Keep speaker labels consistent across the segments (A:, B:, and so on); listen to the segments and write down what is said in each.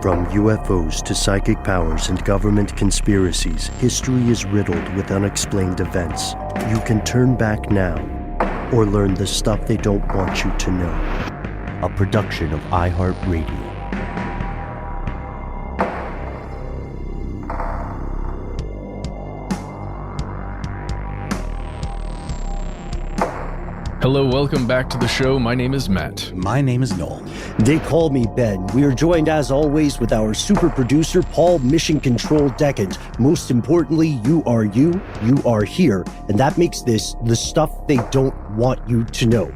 A: From UFOs to psychic powers and government conspiracies, history is riddled with unexplained events. You can turn back now or learn the stuff they don't want you to know. A production of iHeartRadio.
B: Hello, welcome back to the show. My name is Matt.
C: My name is Noel.
A: They call me Ben. We are joined as always with our super producer, Paul Mission Control Decant. Most importantly, you are here, and that makes this the stuff they don't want you to know.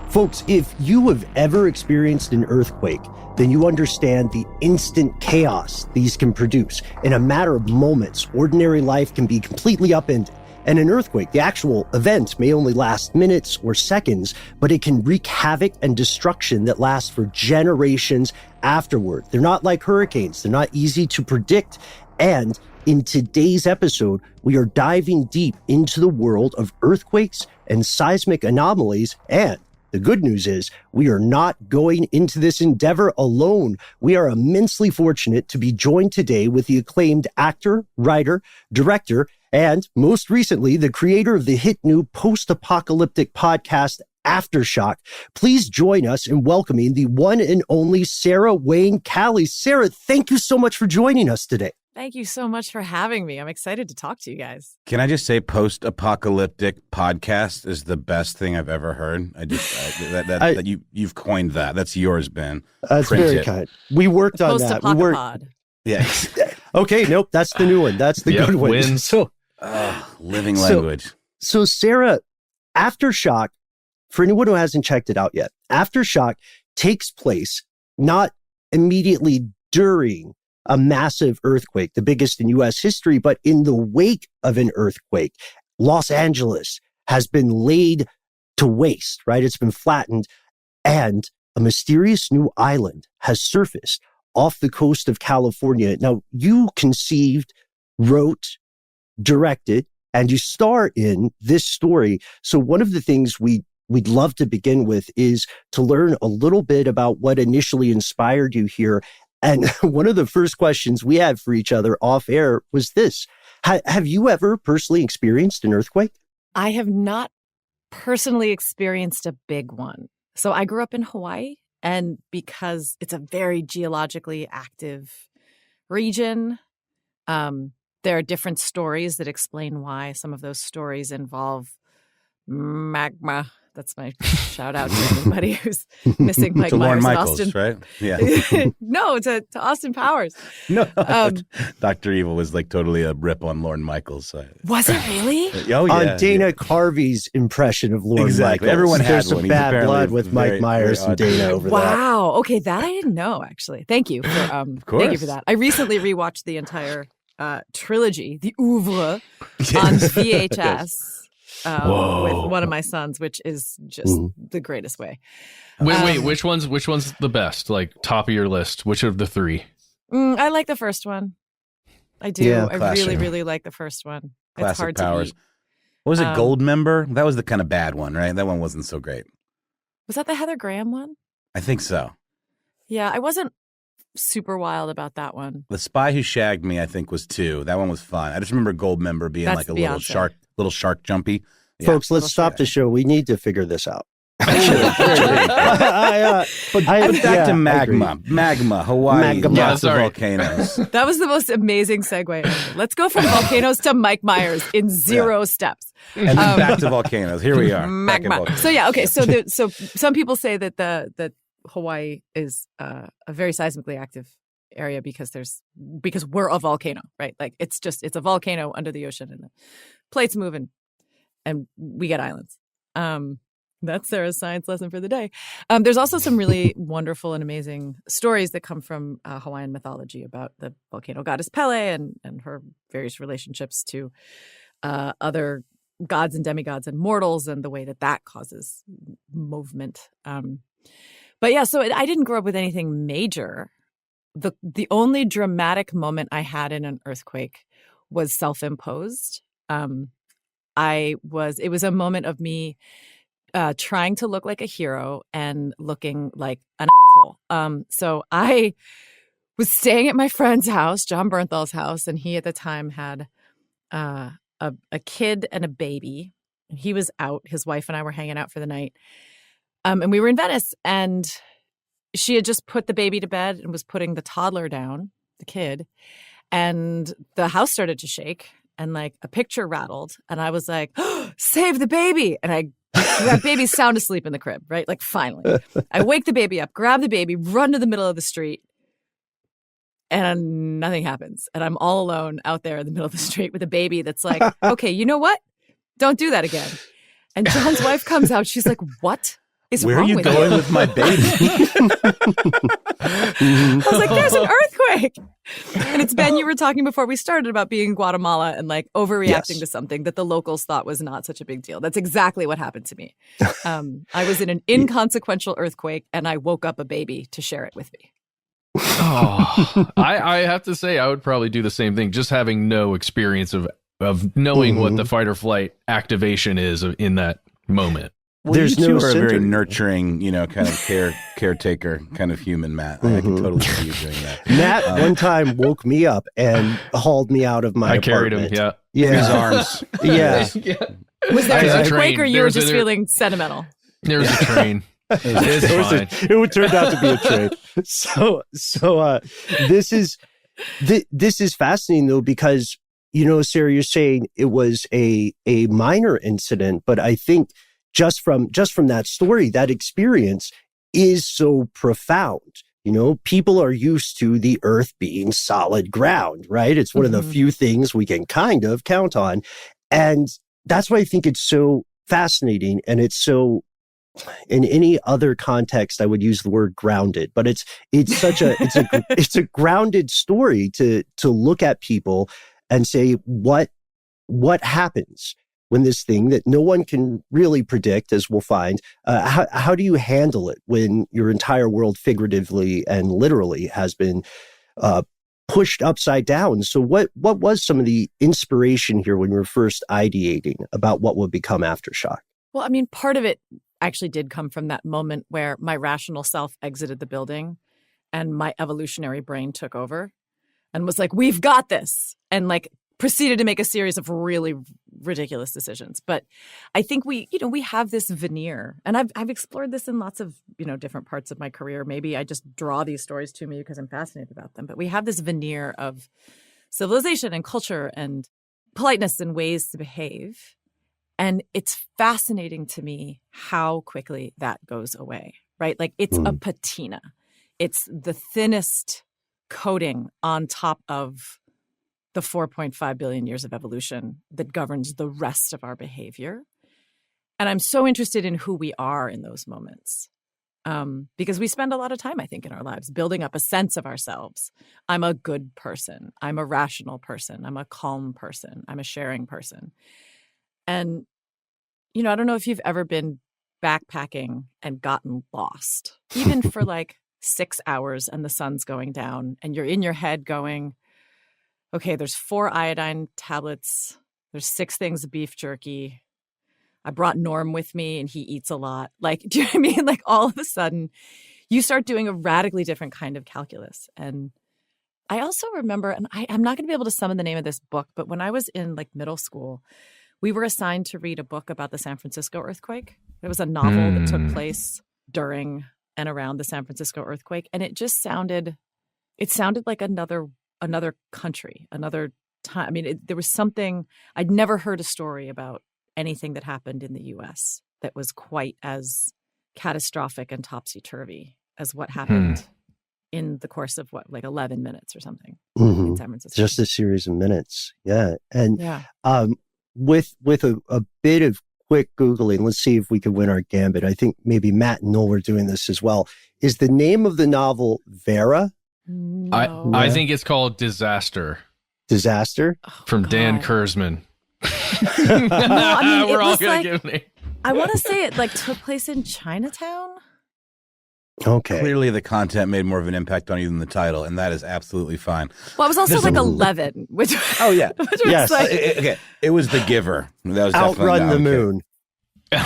A: Folks, if you have ever experienced an earthquake, then you understand the instant chaos these can produce. In a matter of moments, ordinary life can be completely upended. And an earthquake, the actual event, may only last minutes or seconds, but it can wreak havoc and destruction that lasts for generations afterward. They're not like hurricanes. They're not easy to predict. And in today's episode, we are diving deep into the world of earthquakes and seismic anomalies. And the good news is we are not going into this endeavor alone. We are immensely fortunate to be joined today with the acclaimed actor, writer, director, and most recently, the creator of the hit new post-apocalyptic podcast, Aftershock. Please join us in welcoming the one and only Sarah Wayne Callies. Sarah, thank you so much for joining us today.
D: Thank you so much for having me. I'm excited to talk to you guys.
C: Can I just say post-apocalyptic podcast is the best thing I've ever heard. You've coined that. That's yours, Ben.
A: That's very kind. We worked on that.
C: Yeah.
A: Okay, nope, that's the new one. That's the good one.
B: Wins.
C: Living language.
A: So Sarah, Aftershock, for anyone who hasn't checked it out yet, Aftershock takes place not immediately during a massive earthquake, the biggest in U.S. history, but in the wake of an earthquake. Los Angeles has been laid to waste, right? It's been flattened, and a mysterious new island has surfaced off the coast of California. Now, you conceived, wrote, directed, and you star in this story. So one of the things we'd love to begin with is to learn a little bit about what initially inspired you here. And one of the first questions we had for each other off air was this. Have you ever personally experienced an earthquake?
D: I have not personally experienced a big one. So I grew up in Hawaii, and because it's a very geologically active region, there are different stories that explain why. Some of those stories involve magma. That's my shout out to anybody who's missing Mike
C: to
D: Myers.
C: Lorne Michaels,
D: Austin.
C: right? Yeah.
D: No, to Austin Powers.
C: No, Dr. Evil was like totally a rip on Lorne Michaels. So.
D: Was it really?
C: Oh, yeah.
A: On Dana Carvey's impression of Lorne
C: exactly.
A: Michaels.
C: Everyone had
A: There's
C: one.
A: some bad blood with Mike Myers and Dana over that.
D: Wow. Okay, that I didn't know, actually. Thank you for
C: of course.
D: thank you for that. I recently rewatched the entire trilogy, the oeuvre, on VHS. With one of my sons, which is just the greatest way.
B: Wait, which one's the best? Like top of your list? Which of the three?
D: I like the first one. I do.
A: Yeah,
D: I
C: classic.
D: really, really like the first one.
C: Classic
D: it's hard
C: Powers.
D: to beat.
C: What was it, Gold Member? That was the kind of bad one, right? That one wasn't so great.
D: Was that the Heather Graham one?
C: I think so.
D: Yeah, I wasn't super wild about that one.
C: The Spy Who Shagged Me, I think, was 2. That one was fun. I just remember Gold Member being
D: That's
C: like a
D: Beyonce.
C: little shark jumpy. Yeah.
A: Folks, let's stop the show. We need to figure this out.
C: But back to magma, Hawaii, lots of volcanoes.
D: That was the most amazing segue ever. Let's go from volcanoes to Mike Myers in 0 steps.
C: And then back to volcanoes. Here we are.
D: Magma. So yeah, okay. So so some people say that Hawaii is a very seismically active area because we're a volcano, right? Like it's a volcano under the ocean and the plate's moving and we get islands. That's Sarah's science lesson for the day. There's also some really wonderful and amazing stories that come from Hawaiian mythology about the volcano goddess Pele and her various relationships to other gods and demigods and mortals and the way that causes movement. But yeah, so I didn't grow up with anything major. The only dramatic moment I had in an earthquake was self-imposed. It was a moment of me trying to look like a hero and looking like an asshole. So I was staying at my friend's house, John Bernthal's house, and he at the time had a kid and a baby. And he was out. His wife and I were hanging out for the night. And we were in Venice, and she had just put the baby to bed and was putting the toddler down, the kid. And the house started to shake, and like a picture rattled. And I was like, oh, save the baby. And that baby's sound asleep in the crib, right? Like, finally. I wake the baby up, grab the baby, run to the middle of the street, and nothing happens. And I'm all alone out there in the middle of the street with a baby that's like, okay, you know what? Don't do that again. And John's wife comes out. She's like, what is
C: Where
D: wrong
C: are you
D: with
C: going with my baby?
D: I was like, there's an earthquake. And it's Ben, you were talking before we started about being in Guatemala and like overreacting to something that the locals thought was not such a big deal. That's exactly what happened to me. I was in an inconsequential earthquake, and I woke up a baby to share it with me.
B: Oh, I have to say I would probably do the same thing, just having no experience of knowing what the fight or flight activation is in that moment.
C: Well,
A: There's
C: you two
A: no
C: are a very
A: symptom.
C: nurturing, kind of caretaker kind of human, Matt. I can totally see you doing that.
A: Matt one time woke me up and hauled me out of my
B: I carried
A: apartment.
B: him,
C: In his
A: Yeah.
C: arms.
A: Yeah.
D: Was there
B: There's
D: an
B: a
D: earthquake,
B: train.
D: or you
B: There
D: were
B: was
D: just
B: an-
D: feeling sentimental?
B: There's a train. It's fine.
A: It would turn out to be a train. So this is fascinating though, because Sarah, you're saying it was a minor incident, but I think just from that story, that experience is so profound. People are used to the earth being solid ground, right? It's one of the few things we can kind of count on. And that's why I think it's so fascinating. And it's so, in any other context, I would use the word grounded, but it's a grounded story to look at people and say, what happens when this thing that no one can really predict, as we'll find, how do you handle it when your entire world figuratively and literally has been pushed upside down? So what was some of the inspiration here when you were first ideating about what would become Aftershock?
D: Well, I mean, part of it actually did come from that moment where my rational self exited the building and my evolutionary brain took over and was like, we've got this, and like proceeded to make a series of really ridiculous decisions. But I think we have this veneer, and I've explored this in lots of, different parts of my career. Maybe I just draw these stories to me because I'm fascinated about them. But we have this veneer of civilization and culture and politeness and ways to behave. And it's fascinating to me how quickly that goes away, right? Like, it's a patina. It's the thinnest coating on top of the 4.5 billion years of evolution that governs the rest of our behavior. And I'm so interested in who we are in those moments, because we spend a lot of time, I think, in our lives building up a sense of ourselves. I'm a good person. I'm a rational person. I'm a calm person. I'm a sharing person. And, I don't know if you've ever been backpacking and gotten lost, even for like 6 hours and the sun's going down and you're in your head going, okay, there's 4 iodine tablets. There's 6 things of beef jerky. I brought Norm with me and he eats a lot. Like, do you know what I mean? Like, all of a sudden you start doing a radically different kind of calculus. And I also remember, and I'm not going to be able to summon the name of this book, but when I was in like middle school, we were assigned to read a book about the San Francisco earthquake. It was a novel that took place during and around the San Francisco earthquake. And it just sounded like another country, another time. I mean, there was something, I'd never heard a story about anything that happened in the U.S. that was quite as catastrophic and topsy-turvy as what happened in the course of 11 minutes or something in San Francisco.
A: Just a series of minutes. Yeah. And with a bit of quick Googling, let's see if we can win our gambit. I think maybe Matt and Noel were doing this as well. Is the name of the novel Vera?
D: No.
B: I think it's called Disaster.
A: Disaster?
B: From Dan Kurzman. We're all going to give name.
D: I want to say it took place in Chinatown.
A: Okay.
C: Clearly the content made more of an impact on you than the title, and that is absolutely fine.
D: Well, it was also 11, which
C: oh yeah,
D: which
A: yes.
D: was
C: okay. It was The Giver. That was definitely
A: Outrun the Moon.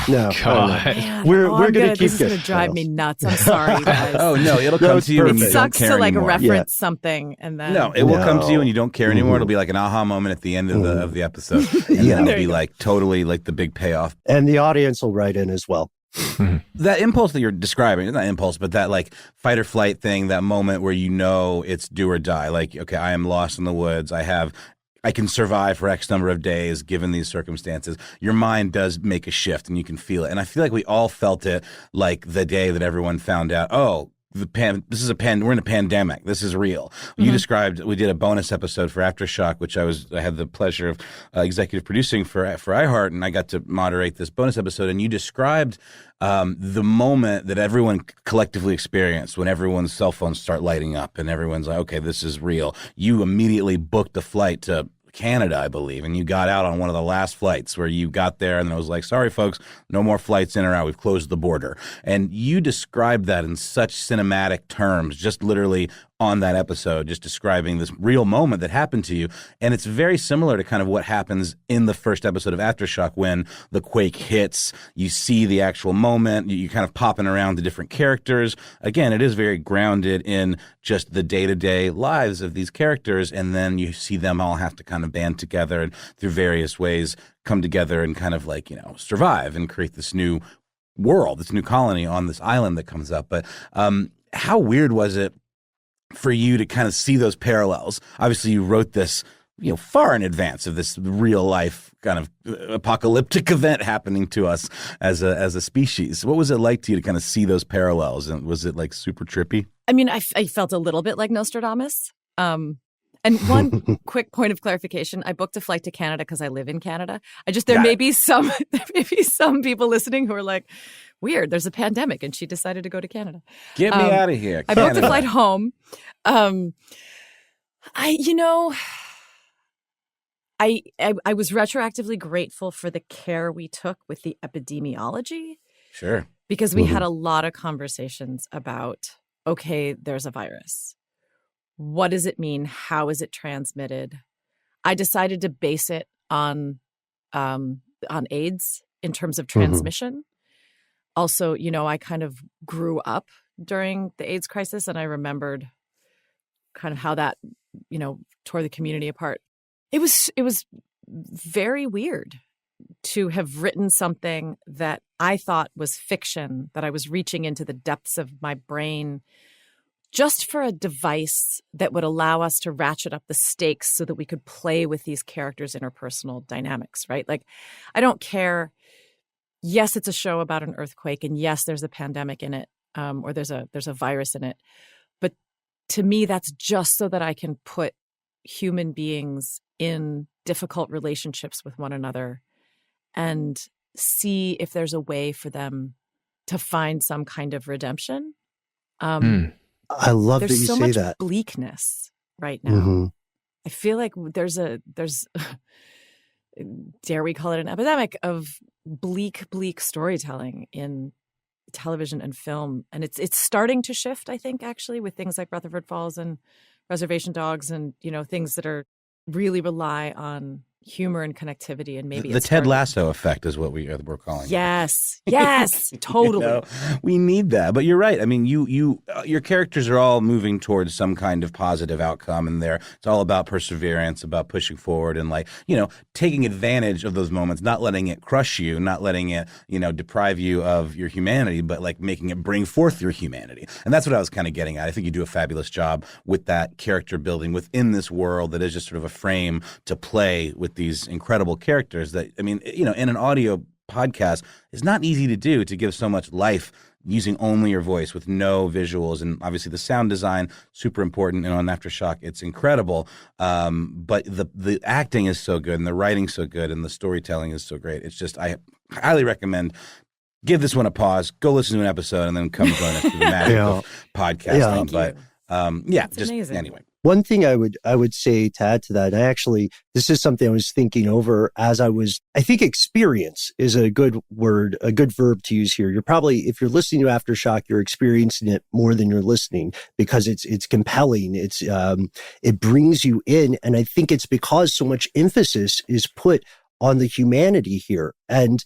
A: No,
B: God.
D: Man,
A: we're gonna keep
D: this is gonna
A: getting
D: drive
A: else.
D: me nuts. I'm sorry, guys.
C: Oh no, it'll
A: No,
C: come
A: it's
C: to you when
A: perfect.
C: you
D: It
C: don't
D: sucks
C: care
D: to like
C: anymore.
D: reference something and then
C: No, it will come to you when you don't care anymore.
A: Mhm.
C: It'll be like an aha moment at the end of the episode, and then it'll be like totally like the big payoff.
A: And the audience will write in as well.
C: That impulse that you're describing, not impulse, but that like fight or flight thing, that moment where you know it's do or die. Like, okay, I am lost in the woods. I can survive for X number of days given these circumstances. Your mind does make a shift and you can feel it. And I feel like we all felt it like the day that everyone found out, oh, we're in a pandemic. This is real. You described, we did a bonus episode for Aftershock, which I had the pleasure of executive producing for iHeart, and I got to moderate this bonus episode. And you described the moment that everyone collectively experienced when everyone's cell phones start lighting up and everyone's like, okay, this is real. You immediately booked a flight to Canada, I believe, and you got out on one of the last flights where you got there and then it was like, sorry, folks, no more flights in or out. We've closed the border. And you described that in such cinematic terms, just literally on that episode, just describing this real moment that happened to you. And it's very similar to kind of what happens in the first episode of Aftershock when the quake hits. You see the actual moment. You're kind of popping around the different characters. Again, it is very grounded in just the day-to-day lives of these characters. And then you see them all have to kind of band together and through various ways come together and kind of like, survive and create this new world, this new colony on this island that comes up. But how weird was it for you to kind of see those parallels? Obviously, you wrote this, far in advance of this real life kind of apocalyptic event happening to us as a species. What was it like to you to kind of see those parallels? And was it like super trippy?
D: I mean, I felt a little bit like Nostradamus. And one quick point of clarification: I booked a flight to Canada because I live in Canada. There may be some people listeing who are like, weird, there's a pandemic and she decided to go to Canada.
C: Get me out of here.
D: I booked a flight home. I was retroactively grateful for the care we took with the epidemiology.
C: Sure.
D: Because we had a lot of conversations about, okay, there's a virus. What does it mean? How is it transmitted? I decided to base it on AIDS in terms of transmission. Also, I kind of grew up during the AIDS crisis, and I remembered kind of how that, tore the community apart. It was very weird to have written something that I thought was fiction, that I was reaching into the depths of my brain just for a device that would allow us to ratchet up the stakes so that we could play with these characters' interpersonal dynamics, right? Like, I don't care. Yes, it's a show about an earthquake, and yes, there's a pandemic in it, or there's a virus in it. But to me, that's just so that I can put human beings in difficult relationships with one another and see if there's a way for them to find some kind of redemption.
A: I love that you
D: so
A: say
D: much
A: that.
D: bleakness right now. I feel like there's dare we call it an epidemic of bleak storytelling in television and film. And it's starting to shift, I think, actually, with things like Rutherford Falls and Reservation Dogs and, things that are really rely on humor and connectivity, and maybe
C: the Ted Lasso effect is what we're calling it.
D: Yes, totally.
C: We need that. But you're right. I mean, your characters are all moving towards some kind of positive outcome, and it's all about perseverance, about pushing forward, and taking advantage of those moments, not letting it crush you, not letting it deprive you of your humanity, but like making it bring forth your humanity. And that's what I was kind of getting at. I think you do a fabulous job with that character building within this world that is just sort of a frame to play with these incredible characters that, I mean, in an audio podcast, it's not easy to do, to give so much life using only your voice with no visuals. And obviously the sound design, super important. And on Aftershock, it's incredible. But the acting is so good and the writing so good and the storytelling is so great. It's just, I highly recommend give this one a pause, go listen to an episode, and then come join us for the magic of podcasting. But just
D: amazing.
C: Anyway.
A: One thing I would say to add to that, this is something I was thinking over as I think experience is a good word, a good verb to use here. You're probably, if you're listening to Aftershock, you're experiencing it more than you're listening because it's compelling. It brings you in. And I think it's because so much emphasis is put on the humanity here. And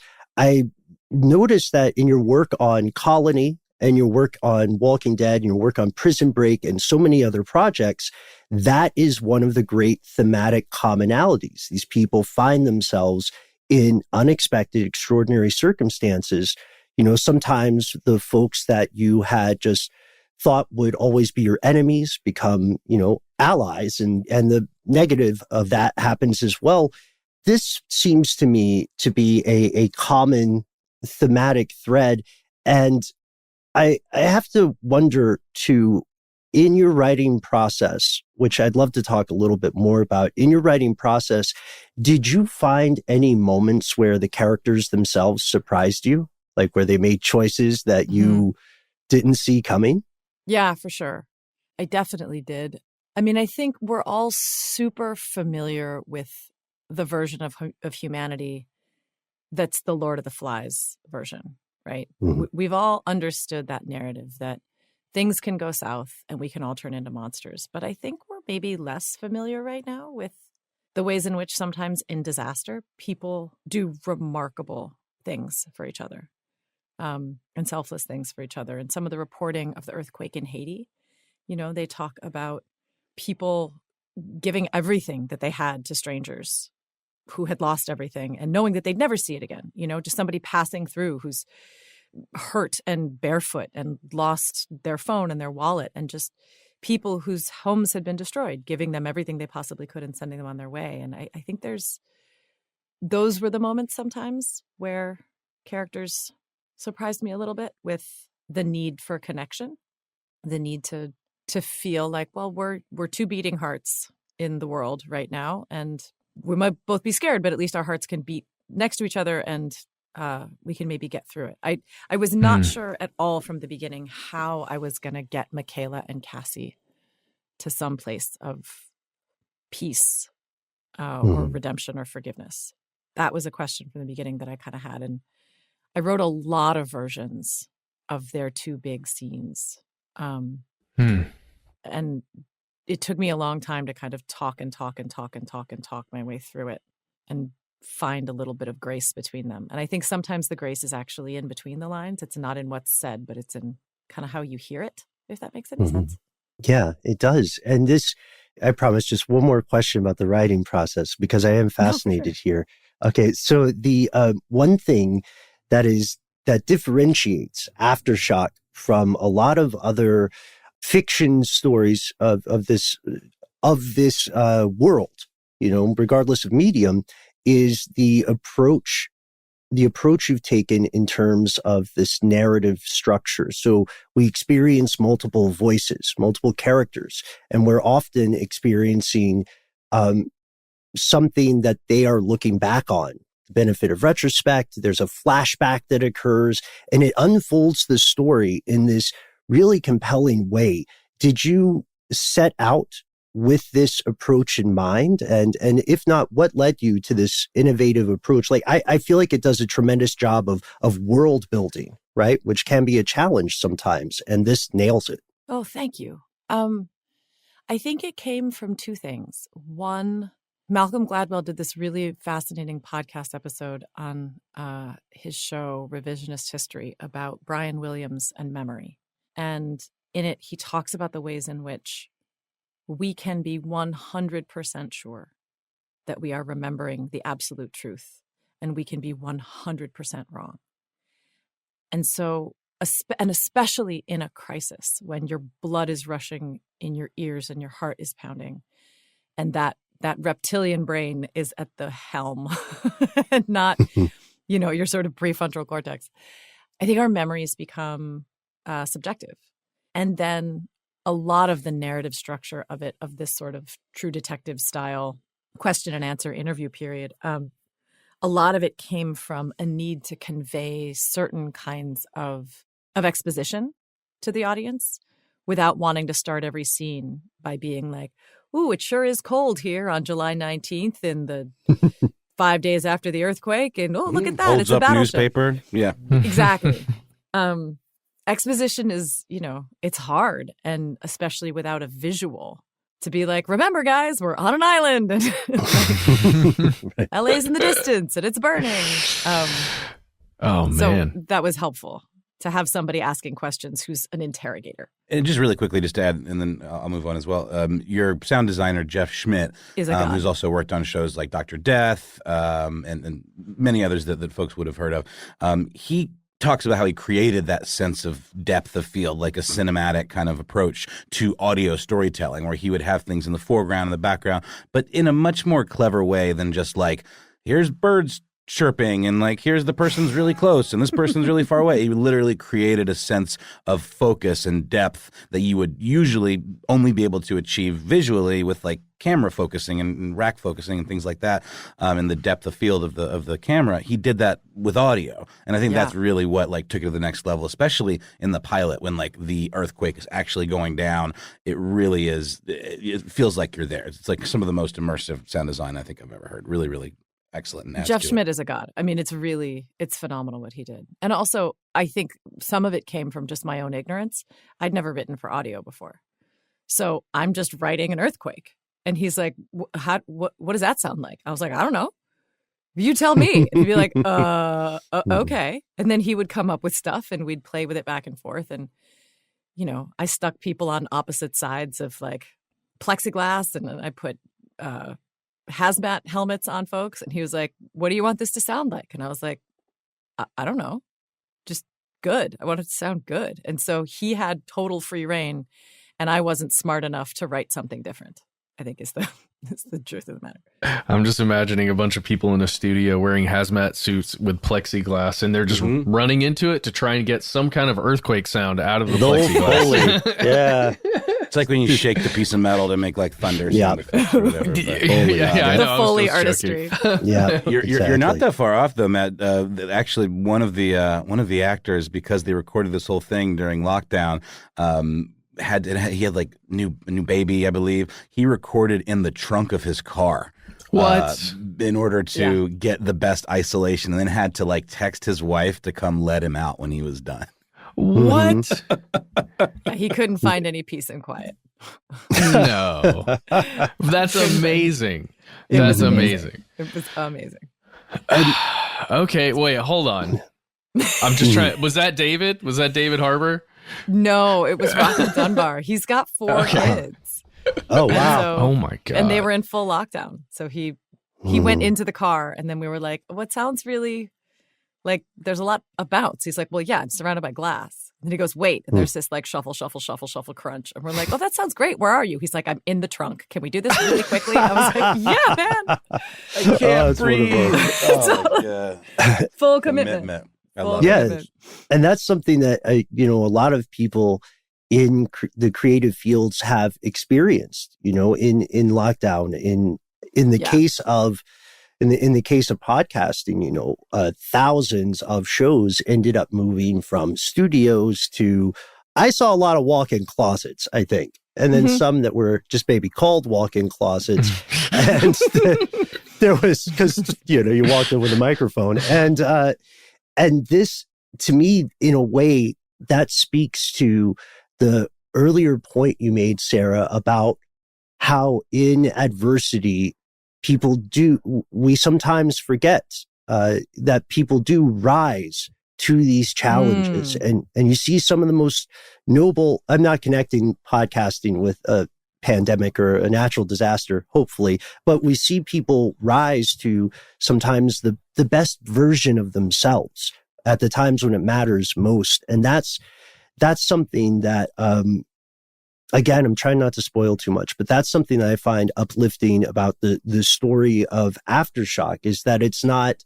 A: noticed that in your work on Colony and your work on Walking Dead and your work on Prison Break and so many other projects, that is one of the great thematic commonalities. These people find themselves in unexpected, extraordinary circumstances. You know, sometimes the folks that you had just thought would always be your enemies become, you know, allies, and the negative of that happens as well. This seems to me to be a common thematic thread. And I have to wonder too, in your writing process, which I'd love to talk a little bit more about, in your writing process, did you find any moments where the characters themselves surprised you? Like where they made choices that you didn't see coming?
D: Yeah, for sure. I definitely did. I mean, I think we're all super familiar with the version of humanity that's the Lord of the Flies version, right?
A: Mm-hmm.
D: We've all understood that narrative that things can go south and we can all turn into monsters. But I think we're maybe less familiar right now with the ways in which sometimes in disaster, people do remarkable things for each other, and selfless things for each other. And some of the reporting of the earthquake in Haiti, you know, they talk about people giving everything that they had to strangers who had lost everything and knowing that they'd never see it again. You know, just somebody passing through who's hurt and barefoot and lost their phone and their wallet, and just people whose homes had been destroyed, giving them everything they possibly could and sending them on their way. And I think those were the moments sometimes where characters surprised me a little bit with the need for connection, the need to feel like, well, we're two beating hearts in the world right now, and we might both be scared, but at least our hearts can beat next to each other, and we can maybe get through it. I was not sure at all from the beginning how I was going to get Michaela and Cassie to some place of peace or redemption or forgiveness. That was a question from the beginning that I kind of had. And I wrote a lot of versions of their two big scenes. And it took me a long time to kind of talk my way through it and find a little bit of grace between them. And I think sometimes the grace is actually in between the lines. It's not in what's said, but it's in kind of how you hear it, if that makes any sense.
A: Yeah, it does. And this, I promise, just one more question about the writing process, because I am fascinated here. Okay, so the one thing that differentiates Aftershock from a lot of other fiction stories of this world, you know, regardless of medium, is the approach you've taken in terms of this narrative structure. So we experience multiple voices, multiple characters, and we're often experiencing something that they are looking back on. The benefit of retrospect, there's a flashback that occurs, and it unfolds the story in this really compelling way. Did you set out with this approach in mind? And if not, what led you to this innovative approach? Like, I feel like it does a tremendous job of world building, right? Which can be a challenge sometimes. And this nails it.
D: Oh, thank you. I think it came from two things. One, Malcolm Gladwell did this really fascinating podcast episode on his show, Revisionist History, about Brian Williams and memory. And in it, he talks about the ways in which we can be 100% sure that we are remembering the absolute truth, and we can be 100% wrong. And so, and especially in a crisis, when your blood is rushing in your ears and your heart is pounding, and that reptilian brain is at the helm and not, you know, your sort of prefrontal cortex, I think our memories become subjective. And then a lot of the narrative structure of this sort of true detective style question and answer interview period, a lot of it came from a need to convey certain kinds of exposition to the audience without wanting to start every scene by being like, ooh, it sure is cold here on July 19th in the 5 days after the earthquake. And oh, look at that.
C: Holds
D: it's a
C: up
D: battleship.
C: Newspaper. Yeah.
D: Exactly. Exposition is, you know, it's hard. And especially without a visual, to be like, remember, guys, we're on an island and LA's in the distance and it's burning.
B: Oh, man.
D: So that was helpful to have somebody asking questions who's an interrogator.
C: And just really quickly, just to add, and then I'll move on as well. Your sound designer, Jeff Schmidt,
D: is a god.
C: Who's also worked on shows like Dr. Death and many others that folks would have heard of. He talks about how he created that sense of depth of field, like a cinematic kind of approach to audio storytelling, where he would have things in the foreground and the background, but in a much more clever way than just like, here's birds chirping and like, here's the person's really close and this person's really far away. He literally created a sense of focus and depth that you would usually only be able to achieve visually with like camera focusing and rack focusing and things like that, and the depth of field of the camera. He did that with audio, and I think that's really what like took it to the next level, especially in the pilot when like the earthquake is actually going down. It really is. It feels like you're there. It's like some of the most immersive sound design I think I've ever heard. Really, really excellent.
D: Jeff Schmidt is a god. I mean, it's phenomenal what he did. And also, I think some of it came from just my own ignorance. I'd never written for audio before. So I'm just writing an earthquake. And he's like, what does that sound like? I was like, I don't know. You tell me. And he'd be like, okay. And then he would come up with stuff and we'd play with it back and forth. And, you know, I stuck people on opposite sides of like plexiglass, and then I put hazmat helmets on folks, and he was like, what do you want this to sound like? And I was like, I don't know, just good. I want it to sound good. And so he had total free reign, and I wasn't smart enough to write something different, I think is the truth of the matter.
B: I'm just imagining a bunch of people in a studio wearing hazmat suits with plexiglass, and they're just running into it to try and get some kind of earthquake sound out of the plexiglass.
A: Yeah.
C: It's like when you shake the piece of metal to make like thunder sound effects or whatever. But,
B: I know,
D: the Foley artistry.
A: Yeah,
C: you're not that far off though, Matt. Actually, one of the actors, because they recorded this whole thing during lockdown, he had like a new baby, I believe. He recorded in the trunk of his car.
B: What?
C: In order to get the best isolation, and then had to like text his wife to come let him out when he was done.
B: What?
D: He couldn't find any peace and quiet.
B: No. That's amazing. That's amazing.
D: It was amazing.
B: Okay, wait, hold on. I'm just trying. Was that David? Was that David Harbour?
D: No, it was Rocket Dunbar. He's got 4 kids.
A: Oh, wow.
B: Oh, my God.
D: And they were in full lockdown. So he went into the car, and then we were like, what sounds really like there's a lot of bounce? He's like, well, yeah, I'm surrounded by glass. And he goes, wait, and there's this like shuffle, shuffle, shuffle, shuffle crunch. And we're like, oh, that sounds great. Where are you? He's like, I'm in the trunk. Can we do this really quickly? I was like, yeah, man.
C: I can't breathe. Oh, my God.
D: Full commitment.
C: I love
A: it. And that's something that, a lot of people in the creative fields have experienced, in lockdown, in the case of, in the case of podcasting, thousands of shows ended up moving from studios to, I saw a lot of walk-in closets, I think. And then some that were just maybe called walk-in closets. And there was, because, you walked in with a microphone. And this, to me, in a way, that speaks to the earlier point you made, Sarah, about how in adversity, we sometimes forget that people do rise to these challenges. And you see some of the most noble, I'm not connecting podcasting with a pandemic or a natural disaster, hopefully, but we see people rise to sometimes the best version of themselves at the times when it matters most. And that's something that, again, I'm trying not to spoil too much, but that's something that I find uplifting about the story of Aftershock, is that it's not,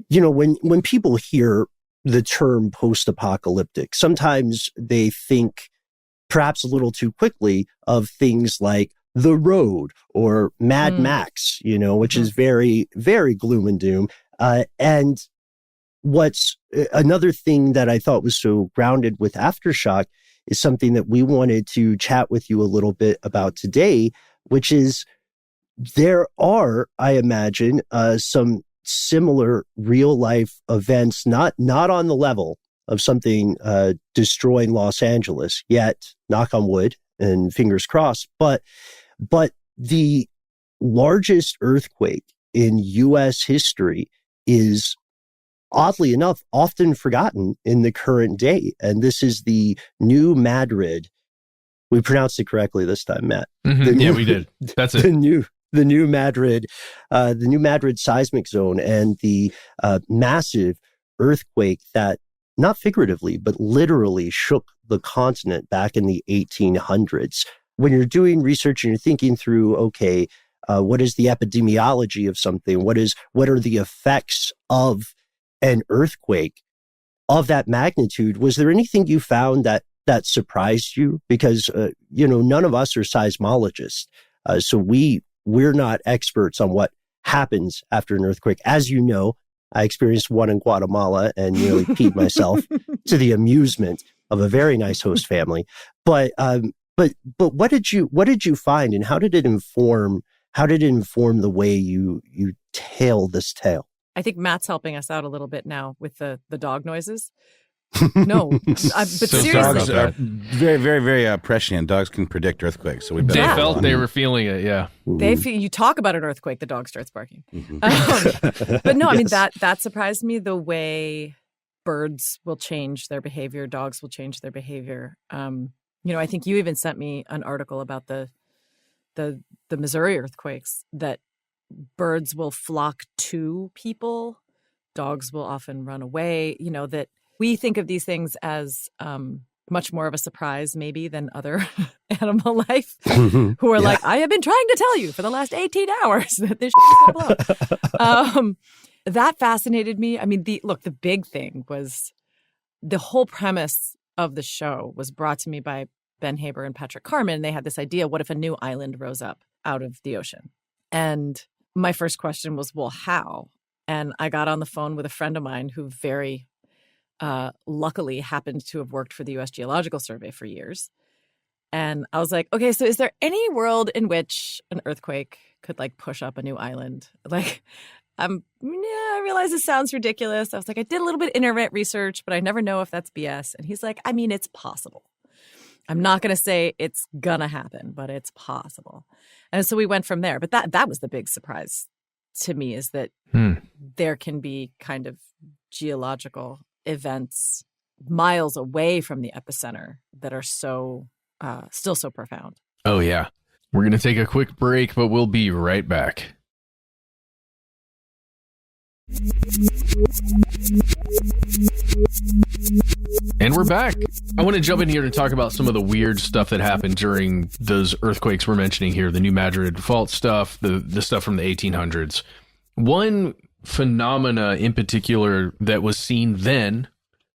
A: when people hear the term post-apocalyptic, sometimes they think perhaps a little too quickly of things like The Road or Mad Max, which is very, very gloom and doom. And what's another thing that I thought was so grounded with Aftershock is something that we wanted to chat with you a little bit about today, which is there are, I imagine, some similar real life events, not on the level of something destroying Los Angeles yet, knock on wood and fingers crossed, but the largest earthquake in U.S. history is oddly enough, often forgotten in the current day. And this is the New Madrid. We pronounced it correctly this time, Matt.
B: Yeah, we did. That's it.
A: The New Madrid seismic zone, and the massive earthquake that, not figuratively, but literally shook the continent back in the 1800s. When you're doing research and you're thinking through, okay, what is the epidemiology of something? What are the effects of an earthquake of that magnitude? Was there anything you found that surprised you? Because, none of us are seismologists. So we're not experts on what happens after an earthquake. As you know, I experienced one in Guatemala and nearly peed myself to the amusement of a very nice host family. But what did you find, and how did it inform the way you tell this tale?
D: I think Matt's helping us out a little bit now with the dog noises. No, but seriously,
C: dogs are very, very, very prescient. Dogs can predict earthquakes, so we
B: they felt they were feeling it. Yeah,
D: you talk about an earthquake, the dog starts barking. But no, I mean that surprised me, the way birds will change their behavior, dogs will change their behavior. I think you even sent me an article about the Missouri earthquakes, that birds will flock to people, dogs will often run away. That we think of these things as much more of a surprise maybe than other animal life, who are like, I have been trying to tell you for the last 18 hours that this shit is going to blow. That fascinated me. I mean, the big thing was the whole premise of the show was brought to me by Ben Haber and Patrick Carman. They had this idea, what if a new island rose up out of the ocean? And my first question was, well, how? And I got on the phone with a friend of mine who very luckily happened to have worked for the U.S. Geological Survey for years. And I was like, okay, so is there any world in which an earthquake could push up a new island? I realize this sounds ridiculous. I was like, I did a little bit of internet research, but I never know if that's BS. And he's like, I mean, it's possible. I'm not going to say it's going to happen, but it's possible. And so we went from there. But that was the big surprise to me, is that there can be kind of geological events miles away from the epicenter that are so still so profound.
B: Oh, yeah. We're going to take a quick break, but we'll be right back. And we're back. I want to jump in here to talk about some of the weird stuff that happened during those earthquakes we're mentioning here, the New Madrid fault stuff, the stuff from the 1800s. One phenomena in particular that was seen then,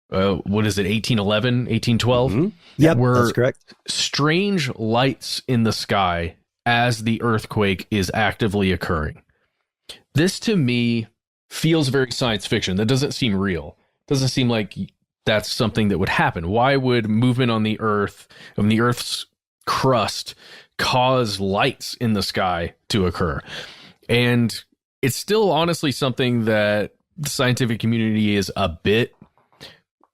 B: what is it, 1811, 1812?
A: Mm-hmm. Yep, that's correct.
B: Strange lights in the sky as the earthquake is actively occurring. This, to me, feels very science fiction. That doesn't seem real. Doesn't seem like that's something that would happen. Why would movement on the Earth's crust, cause lights in the sky to occur? And it's still honestly something that the scientific community is a bit...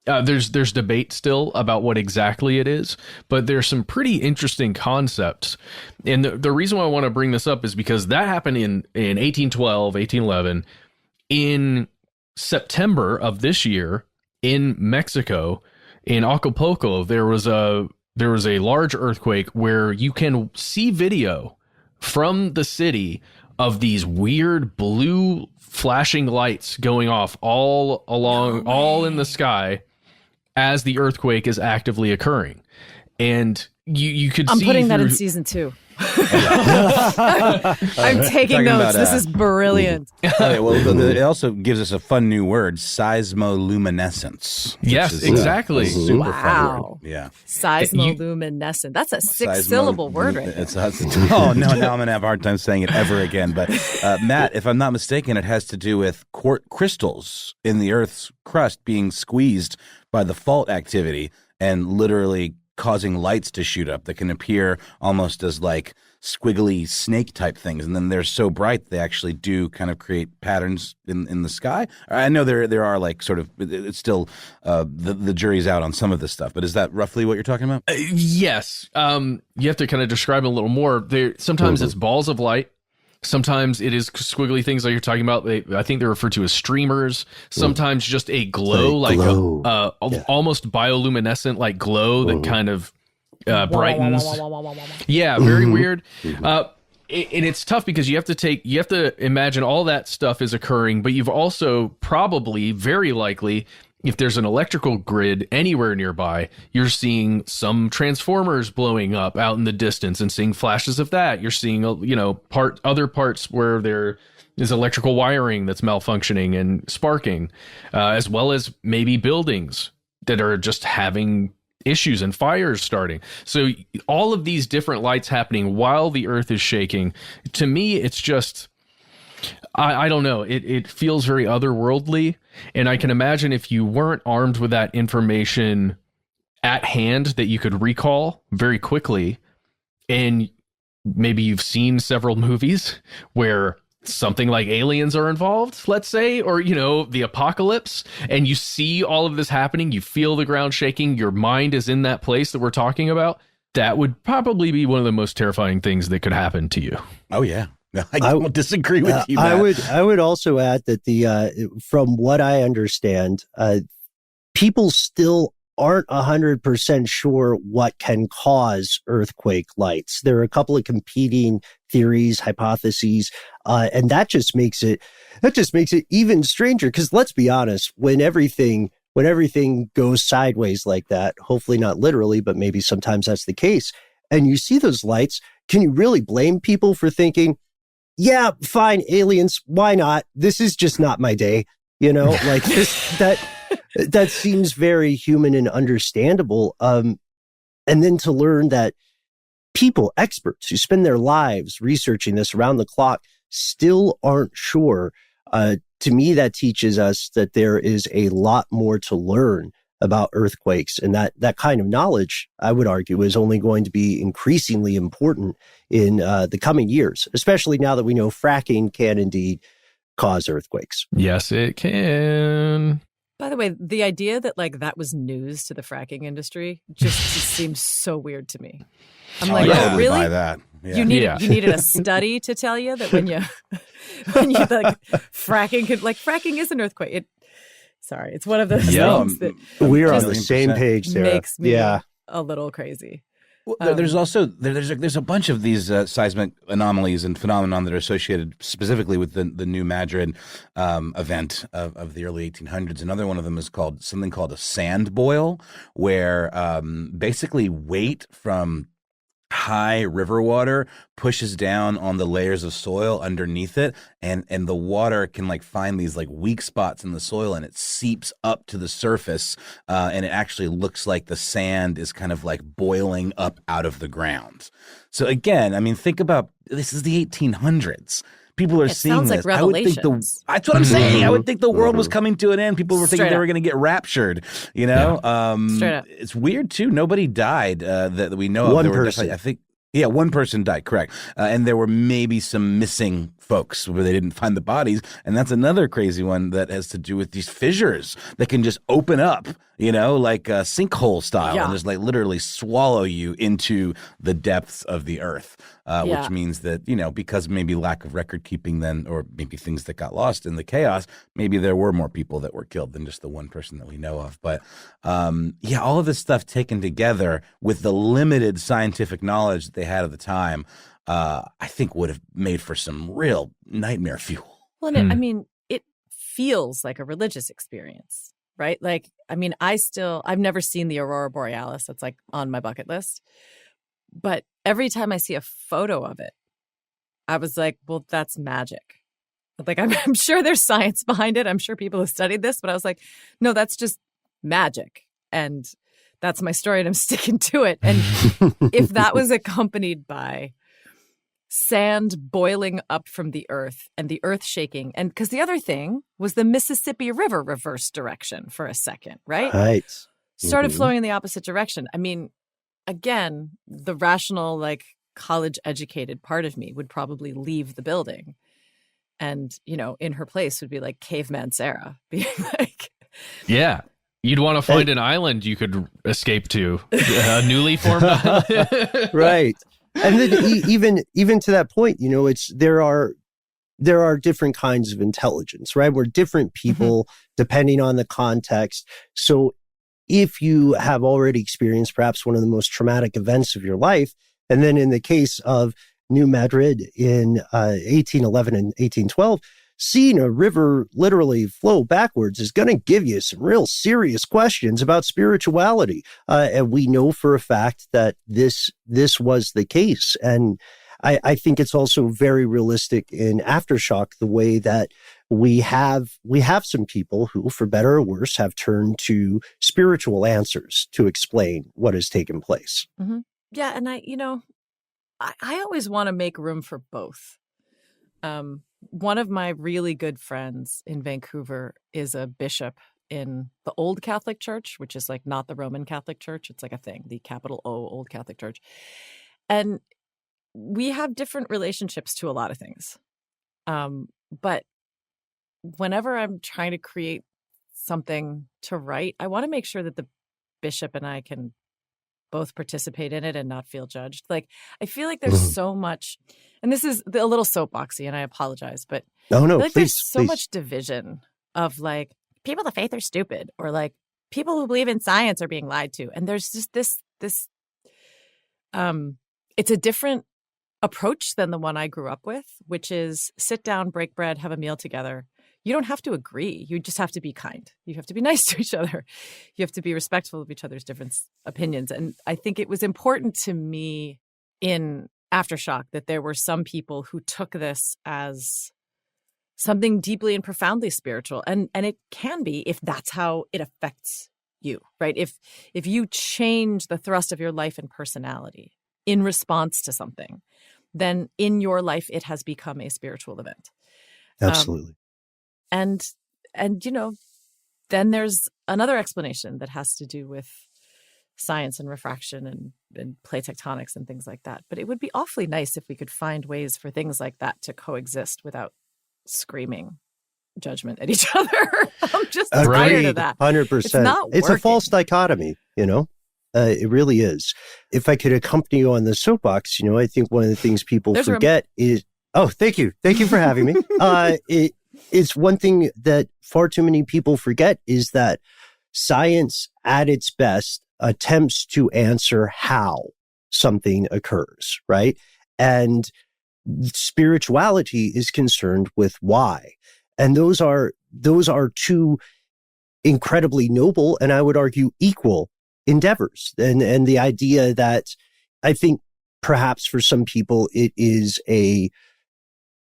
B: there's debate still about what exactly it is, but there's some pretty interesting concepts. And the reason why I want to bring this up is because that happened in 1812, 1811. In September of this year, in Mexico, in Acapulco, there was a large earthquake where you can see video from the city of these weird blue flashing lights going off all in the sky as the earthquake is actively occurring. And you could see...
D: I'm putting that in season 2. I'm taking notes. This is brilliant.
C: Okay, well, it also gives us a fun new word, seismoluminescence.
B: Yes, exactly.
C: Super fun word. Yeah.
D: Seismoluminescent. That's a 6-syllable word right there.
C: Oh, no, now I'm going to have a hard time saying it ever again. But Matt, if I'm not mistaken, it has to do with crystals in the Earth's crust being squeezed by the fault activity and literally causing lights to shoot up that can appear almost as squiggly snake type things, and then they're so bright they actually do kind of create patterns in the sky. I know there are it's still the jury's out on some of this stuff, but is that roughly what you're talking about?
B: Yes. You have to kind of describe it a little more. Sometimes it's balls of light. Sometimes it is squiggly things like you're talking about. I think they're referred to as streamers. Sometimes just a glow, almost bioluminescent like glow that kind of brightens. Yeah, very weird. And it's tough because you have to imagine all that stuff is occurring, but you've also probably, very likely, if there's an electrical grid anywhere nearby, you're seeing some transformers blowing up out in the distance and seeing flashes of that. You're seeing, other parts where there is electrical wiring that's malfunctioning and sparking, as well as maybe buildings that are just having issues and fires starting. So all of these different lights happening while the earth is shaking, to me, it's just... I don't know. It feels very otherworldly. And I can imagine if you weren't armed with that information at hand that you could recall very quickly, and maybe you've seen several movies where something like aliens are involved, let's say, or, the apocalypse, and you see all of this happening, you feel the ground shaking, your mind is in that place that we're talking about, that would probably be one of the most terrifying things that could happen to you.
C: Oh, yeah. I don't disagree with you, Matt.
A: I would also add that from what I understand, people still aren't 100% sure what can cause earthquake lights. There are a couple of competing theories, hypotheses, and that just makes it even stranger. Because let's be honest, when everything goes sideways like that, hopefully not literally, but maybe sometimes that's the case, and you see those lights, can you really blame people for thinking, yeah, fine, aliens, why not? This is just not my day. Like that seems very human and understandable. And then to learn that people, experts who spend their lives researching this around the clock, still aren't sure. To me, that teaches us that there is a lot more to learn about earthquakes, and that kind of knowledge, I would argue, is only going to be increasingly important in the coming years, especially now that we know fracking can indeed cause earthquakes.
B: Yes, it can.
D: By the way, the idea that that was news to the fracking industry just seems so weird to me. I'm like,
C: yeah,
D: really?
C: Buy that. Yeah.
D: You needed a study to tell you that when you fracking is an earthquake. Sorry, it's one of those things that
A: we're on the same page, Sarah.
D: Makes me a little crazy.
C: Well, there's also there's a bunch of these seismic anomalies and phenomenon that are associated specifically with the New Madrid event of the early 1800s. Another one of them is something called a sand boil, where basically weight from high river water pushes down on the layers of soil underneath it, and the water can find these weak spots in the soil, and it seeps up to the surface, and it actually looks like the sand is kind of boiling up out of the ground. So again, I mean, think about this is the 1800s. People are seeing this.
D: Like Revelations.
C: That's what I'm saying. I would think the world was coming to an end. People were thinking they were going to get raptured. Straight up. It's weird too. Nobody died that we know of.
A: One person.
C: I think. Yeah, one person died. Correct. And there were maybe some missing folks where they didn't find the bodies. And that's another crazy one that has to do with these fissures that can just open up, like a sinkhole style, and just literally swallow you into the depths of the earth. Which means that, because maybe lack of record keeping then, or maybe things that got lost in the chaos, maybe there were more people that were killed than just the one person that we know of. But all of this stuff taken together with the limited scientific knowledge that they had at the time, I think would have made for some real nightmare fuel.
D: Well, it feels like a religious experience, right? I've never seen the Aurora Borealis. That's on my bucket list. But every time I see a photo of it, I was like, well, that's magic. I'm sure there's science behind it. I'm sure people have studied this, but I was like, no, that's just magic. And that's my story, and I'm sticking to it. And if that was accompanied by sand boiling up from the earth and the earth shaking, and because the other thing was the Mississippi River reversed direction for a second, right?
A: Right.
D: Started flowing in the opposite direction. I mean, again, the rational, college educated part of me would probably leave the building, and in her place would be caveman Sarah, being
B: yeah, you'd want to find an island you could escape to, a newly formed island.
A: Right. And then even to that point, you know, there are different kinds of intelligence, right? We're different people depending on the context. So if you have already experienced perhaps one of the most traumatic events of your life, and then in the case of New Madrid in 1811 and 1812, seeing a river literally flow backwards is going to give you some real serious questions about spirituality. And we know for a fact that this was the case. And I think it's also very realistic in Aftershock, the way that we have some people who, for better or worse, have turned to spiritual answers to explain what has taken place.
D: Mm-hmm. Yeah. And I always want to make room for both. One of my really good friends in Vancouver is a bishop in the Old Catholic Church, which is like not the Roman Catholic Church. It's like a thing, the capital O, Old Catholic Church. And we have different relationships to a lot of things. But whenever I'm trying to create something to write, I want to make sure that the bishop and I can both participate in it and not feel judged. Like, I feel like there's so much, and this is a little soapboxy, and I apologize, but
A: no,
D: I feel like
A: please,
D: there's so
A: please.
D: much division of like people of faith are stupid, or like people who believe in science are being lied to. And there's just this it's a different approach than the one I grew up with, which is sit down, break bread, have a meal together. You don't have to agree. You just have to be kind. You have to be nice to each other. You have to be respectful of each other's different opinions. And I think it was important to me in Aftershock that there were some people who took this as something deeply and profoundly spiritual. And it can be if that's how it affects you, right? If you change the thrust of your life and personality in response to something, then in your life it has become a spiritual event.
A: Absolutely.
D: And then there's another explanation that has to do with science and refraction and plate tectonics and things like that. But it would be awfully nice if we could find ways for things like that to coexist without screaming judgment at each other. I'm just tired of that.
A: 100%. It's a false dichotomy, you know? It really is. If I could accompany you on the soapbox, you know, I think one of the things people forget is... Oh, thank you. Thank you for having me. It's one thing that far too many people forget is that science at its best attempts to answer how something occurs, right? And spirituality is concerned with why. And those are two incredibly noble, and I would argue equal endeavors. And the idea that I think perhaps for some people it is a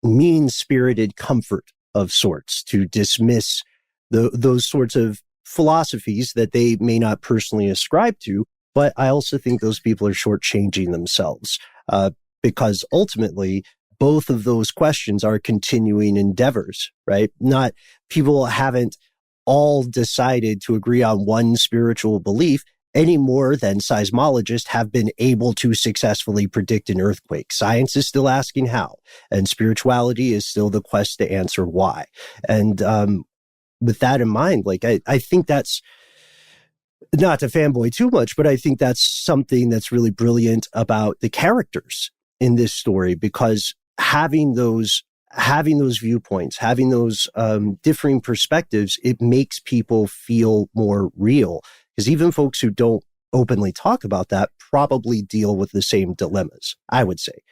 A: mean-spirited comfort of sorts to dismiss those sorts of philosophies that they may not personally ascribe to. But I also think those people are shortchanging themselves because ultimately both of those questions are continuing endeavors, right? Not people haven't all decided to agree on one spiritual belief any more than seismologists have been able to successfully predict an earthquake. Science is still asking how, and spirituality is still the quest to answer why. And with that in mind, like I think that's, not to fanboy too much, but I think that's something that's really brilliant about the characters in this story, because having those viewpoints, having those differing perspectives, it makes people feel more real. Because even folks who don't openly talk about that probably deal with the same dilemmas, I would say.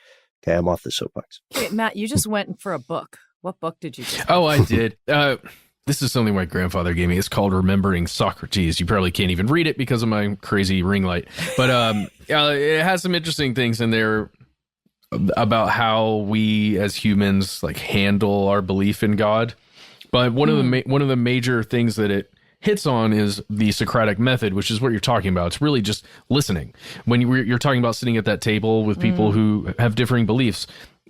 A: Okay, I'm off the soapbox.
D: Wait, Matt, you just went for a book. What book did you get?
B: Oh, I did. This is something my grandfather gave me. It's called Remembering Socrates. You probably can't even read it because of my crazy ring light. But it has some interesting things in there about how we as humans like handle our belief in God. But one of the major things that it hits on is the Socratic method, which is what you're talking about. It's really just listening. When you're talking about sitting at that table with people who have differing beliefs,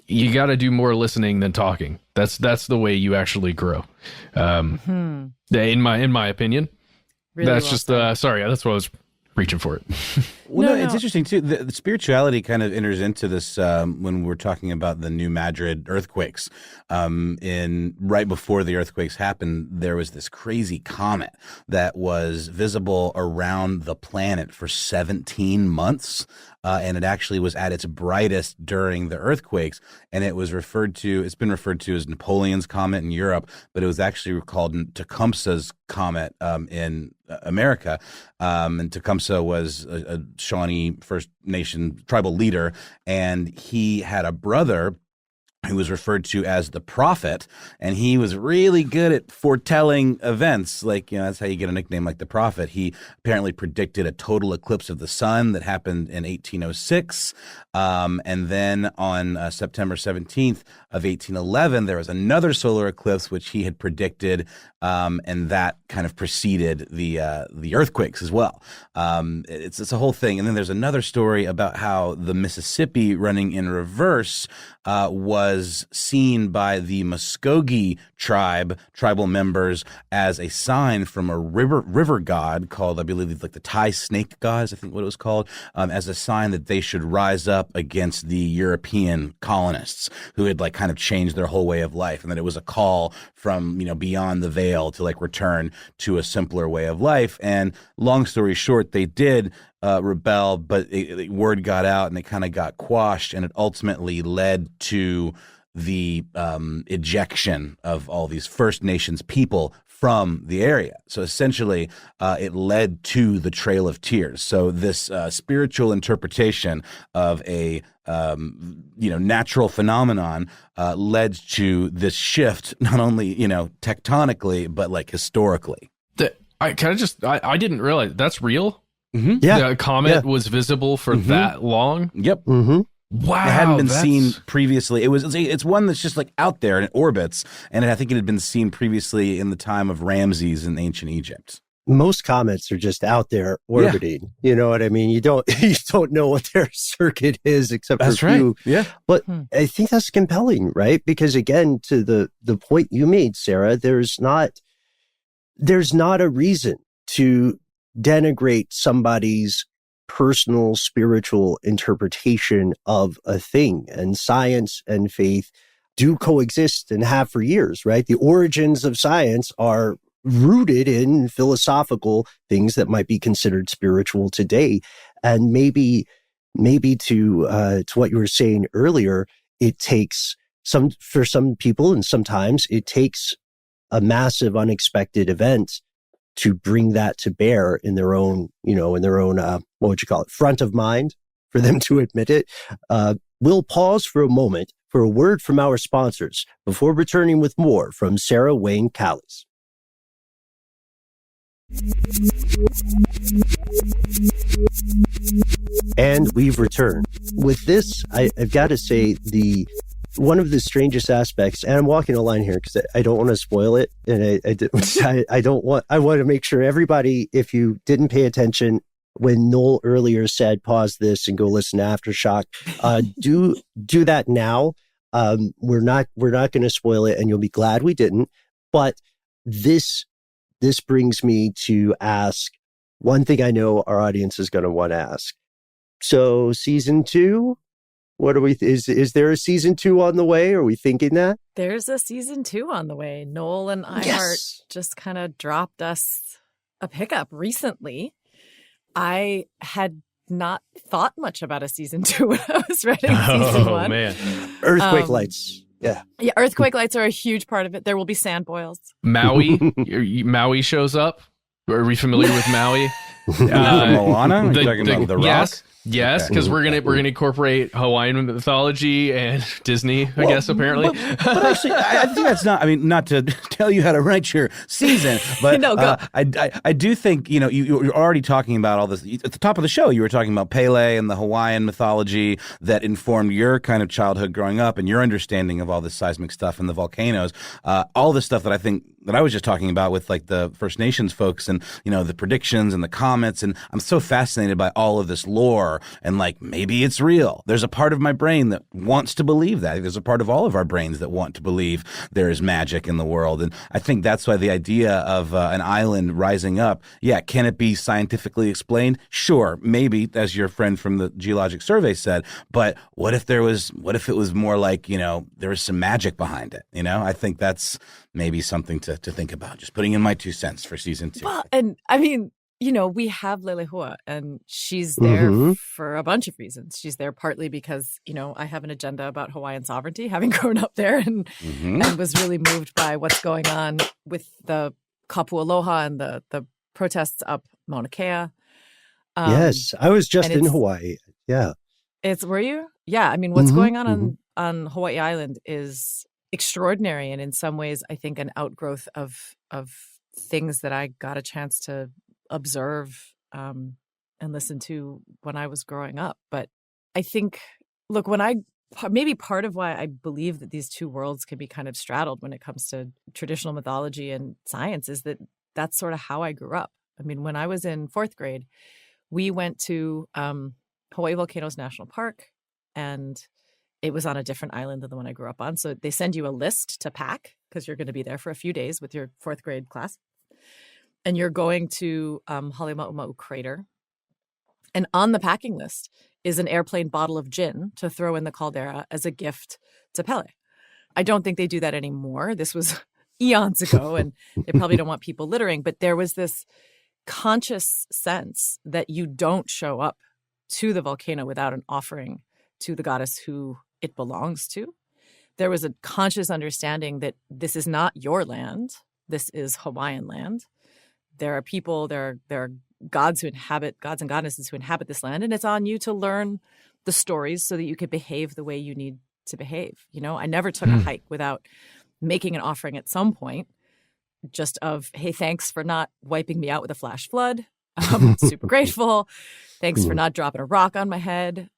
B: you got to do more listening than talking. That's the way you actually grow. In my opinion, really that's just sorry. That's what I was reaching for it.
C: Well, it's interesting too. The spirituality kind of enters into this when we're talking about the New Madrid earthquakes. Right before the earthquakes happened, there was this crazy comet that was visible around the planet for 17 months. And it actually was at its brightest during the earthquakes. And it's been referred to as Napoleon's comet in Europe, but it was actually called Tecumseh's comet in America. And Tecumseh was a Shawnee First Nation tribal leader, and he had a brother who was referred to as the prophet, and he was really good at foretelling events. Like, that's how you get a nickname like the prophet. He apparently predicted a total eclipse of the sun that happened in 1806. And then on September 17th of 1811, there was another solar eclipse, which he had predicted, and that kind of preceded the earthquakes as well. It's a whole thing. And then there's another story about how the Mississippi running in reverse was seen by the Muskogee tribal members as a sign from a river god called, I believe, like the Thai snake gods, I think what it was called, as a sign that they should rise up against the European colonists who had like kind of changed their whole way of life, and that it was a call from beyond the veil to like return to a simpler way of life. And long story short, they did rebel, but word got out and it kind of got quashed, and it ultimately led to the ejection of all these First Nations people from the area. So essentially, it led to the Trail of Tears. So this spiritual interpretation of a natural phenomenon led to this shift, not only tectonically, but like historically.
B: I didn't realize that's real.
A: Mm-hmm. Yeah,
B: the comet was visible for that long.
C: Yep.
A: Mm-hmm.
B: Wow,
C: it hadn't been seen previously. It's one that's just like out there and it orbits, and I think it had been seen previously in the time of Ramses in ancient Egypt.
A: Most comets are just out there orbiting. Yeah. You know what I mean? You don't know what their circuit is except for a few.
C: Yeah.
A: But I think that's compelling, right? Because again, to the point you made, Sarah, there's not a reason to denigrate somebody's personal spiritual interpretation of a thing. And science and faith do coexist and have for years, right? The origins of science are rooted in philosophical things that might be considered spiritual today. And maybe to what you were saying earlier, it takes for some people, and sometimes it takes a massive unexpected event to bring that to bear in their own, what would you call it, front of mind for them to admit it. We'll pause for a moment for a word from our sponsors before returning with more from Sarah Wayne Callies. And we've returned. With this, I've got to say one of the strangest aspects, and I'm walking a line here because I don't want to spoil it, and I want to make sure everybody, if you didn't pay attention when Noel earlier said pause this and go listen to Aftershock, do that now. We're not going to spoil it, and you'll be glad we didn't. But this brings me to ask one thing I know our audience is going to want to ask. So season 2. What are we? Is there a season 2 on the way? Are we thinking that?
D: There's a season 2 on the way. Noel and iHeart just kind of dropped us a pickup recently. I had not thought much about a season 2 when I was writing season 1.
B: Oh, man.
A: Earthquake lights. Yeah. Yeah.
D: Earthquake lights are a huge part of it. There will be sand boils.
B: Maui shows up. Are we familiar with Maui?
C: Moana? Are you talking about The Rock?
B: Yes, because we're gonna incorporate Hawaiian mythology and Disney, I guess, apparently.
C: But actually, I think that's not. I mean, not to tell you how to write your season, but
D: no, go.
C: I do think you're already talking about all this at the top of the show. You were talking about Pele and the Hawaiian mythology that informed your kind of childhood growing up and your understanding of all this seismic stuff and the volcanoes. All this stuff that I think that I was just talking about with like the First Nations folks and the predictions and the comets, and I'm so fascinated by all of this lore, and like, maybe it's real. There's a part of my brain that wants to believe that. There's a part of all of our brains that want to believe there is magic in the world. And I think that's why the idea of an island rising up, can it be scientifically explained? Sure, maybe, as your friend from the Geologic Survey said, but what if it was more like, there was some magic behind it? I think that's maybe something to think about. Just putting in my 2 cents for season 2.
D: Well, and I mean, we have Lelehua, and she's there for a bunch of reasons. She's there partly because, I have an agenda about Hawaiian sovereignty, having grown up there, and was really moved by what's going on with the Kapu Aloha and the protests up Mauna Kea.
A: Yes, I was just in Hawaii. Yeah.
D: Were you? Yeah. I mean, what's going on Hawaii Island is extraordinary, and in some ways, I think an outgrowth of things that I got a chance to observe and listen to when I was growing up. But I think, look, maybe part of why I believe that these two worlds can be kind of straddled when it comes to traditional mythology and science is that that's sort of how I grew up. I mean, when I was in 4th grade, we went to Hawaii Volcanoes National Park, and it was on a different island than the one I grew up on. So they send you a list to pack because you're going to be there for a few days with your 4th grade class. And you're going to Halemaumau Crater. And on the packing list is an airplane bottle of gin to throw in the caldera as a gift to Pele. I don't think they do that anymore. This was eons ago, and they probably don't want people littering. But there was this conscious sense that you don't show up to the volcano without an offering to the goddess who it belongs to. There was a conscious understanding that this is not your land. This is Hawaiian land. There are people, there are gods and goddesses who inhabit this land, and it's on you to learn the stories so that you could behave the way you need to behave. I never took a hike without making an offering at some point, just of, hey, thanks for not wiping me out with a flash flood. I'm super grateful. Thanks for not dropping a rock on my head.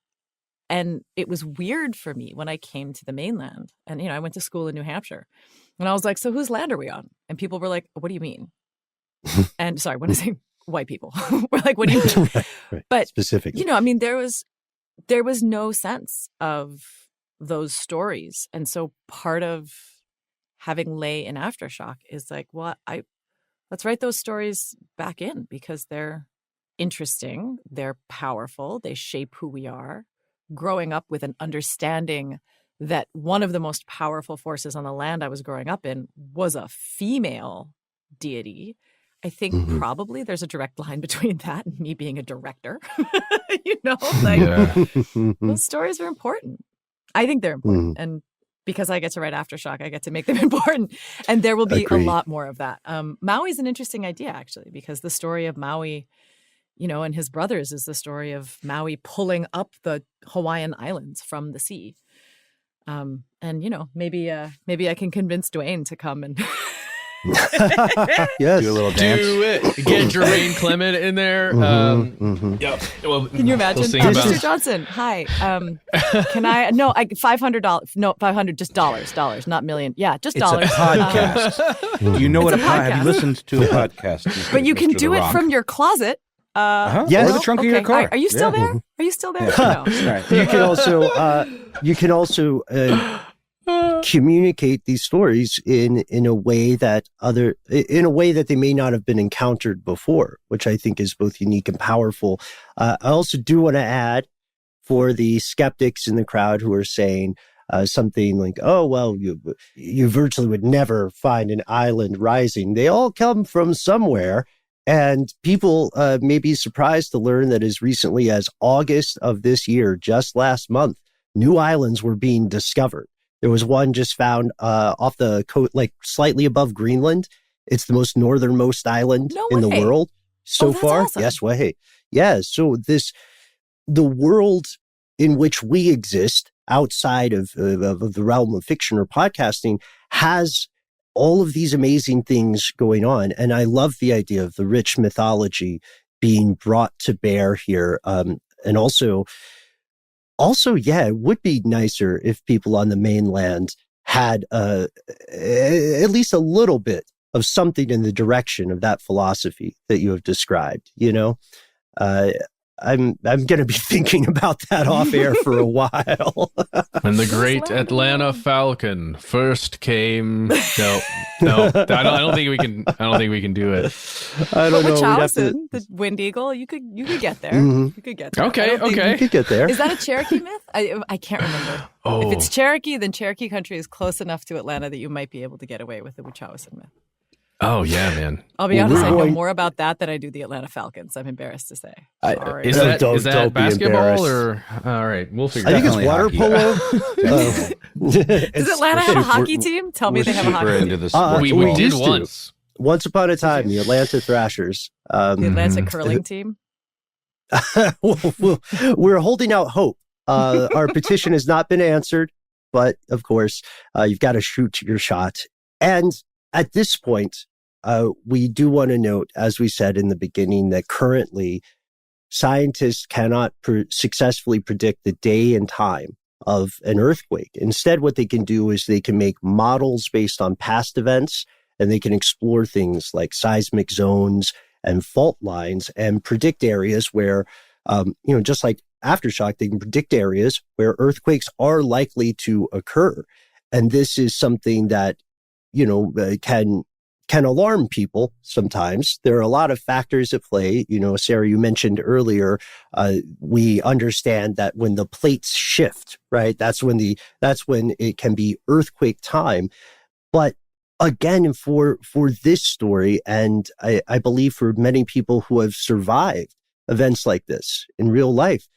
D: And it was weird for me when I came to the mainland. And, I went to school in New Hampshire. And I was like, so whose land are we on? And people were like, what do you mean? And sorry, when I say white people, we're like, what do you mean?
A: Right.
D: But
A: specifically,
D: I mean, there was no sense of those stories. And so part of having Lay in Aftershock is like, well, let's write those stories back in because they're interesting, they're powerful, they shape who we are. Growing up with an understanding that one of the most powerful forces on the land I was growing up in was a female deity. I think probably there's a direct line between that and me being a director. Those stories are important. I think they're important. And because I get to write Aftershock, I get to make them important. And there will be a lot more of that. Maui's an interesting idea, actually, because the story of Maui, and his brothers is the story of Maui pulling up the Hawaiian Islands from the sea. And, maybe I can convince Dwayne to come and
A: yes,
C: do a little dance.
B: Do it. Get Jermaine Clement in there. Yep. Well,
D: can you imagine? Mr. Johnson, hi. Can I? No, $500. No, $500. Just dollars, not million. Yeah, just dollars.
C: It's a podcast. You know what? Have you listened to a podcast?
D: But you can do it from your closet.
A: Yes.
C: Or the trunk of your car.
D: Are you still there? Are you still there?
C: Yeah.
D: No.
C: Right.
A: You can also communicate these stories in a way that they may not have been encountered before, which I think is both unique and powerful. I also do want to add, for the skeptics in the crowd who are saying something like, "Oh, well, you virtually would never find an island rising. They all come from somewhere." And people may be surprised to learn that as recently as August of this year, just last month, new islands were being discovered. There was one just found off the coast, like slightly above Greenland. It's the most northernmost island in the world so far.
D: Awesome.
A: Yes, way. Yeah. So the world in which we exist outside of the realm of fiction or podcasting has all of these amazing things going on. And I love the idea of the rich mythology being brought to bear here. And also, yeah, it would be nicer if people on the mainland had at least a little bit of something in the direction of that philosophy that you have described, you know? I'm going to be thinking about that off air for a while.
B: When the great Atlanta Falcon first came, no, I don't think we can. I don't think we can do it.
D: I don't know. Wachowson, the Wind Eagle, you could get there.
A: Mm-hmm.
D: You could get there.
B: Okay.
A: You could get there.
D: Is that a Cherokee myth? I can't remember.
B: Oh.
D: If it's Cherokee, then Cherokee country is close enough to Atlanta that you might be able to get away with the Wachowson myth.
B: Oh yeah, man.
D: I'll be honest, I know more about that than I do the Atlanta Falcons. I'm embarrassed to say.
B: Is that basketball or all right? We'll figure.
A: I think it's water polo.
D: Does Atlanta have a hockey team? Tell me they have a hockey team.
B: We did once.
A: Once upon a time, the Atlanta Thrashers.
D: The Atlanta curling team.
A: We're holding out hope. Our petition has not been answered, but of course, you've got to shoot your shot. And at this point, we do want to note, as we said in the beginning, that currently scientists cannot successfully predict the day and time of an earthquake. Instead, what they can do is they can make models based on past events, and they can explore things like seismic zones and fault lines and predict areas where, just like Aftershock, they can predict areas where earthquakes are likely to occur. And this is something that, can alarm people sometimes. There are a lot of factors at play. Sarah, you mentioned earlier, we understand that when the plates shift, right, that's when it can be earthquake time. But again, for this story, and I believe for many people who have survived events like this in real life,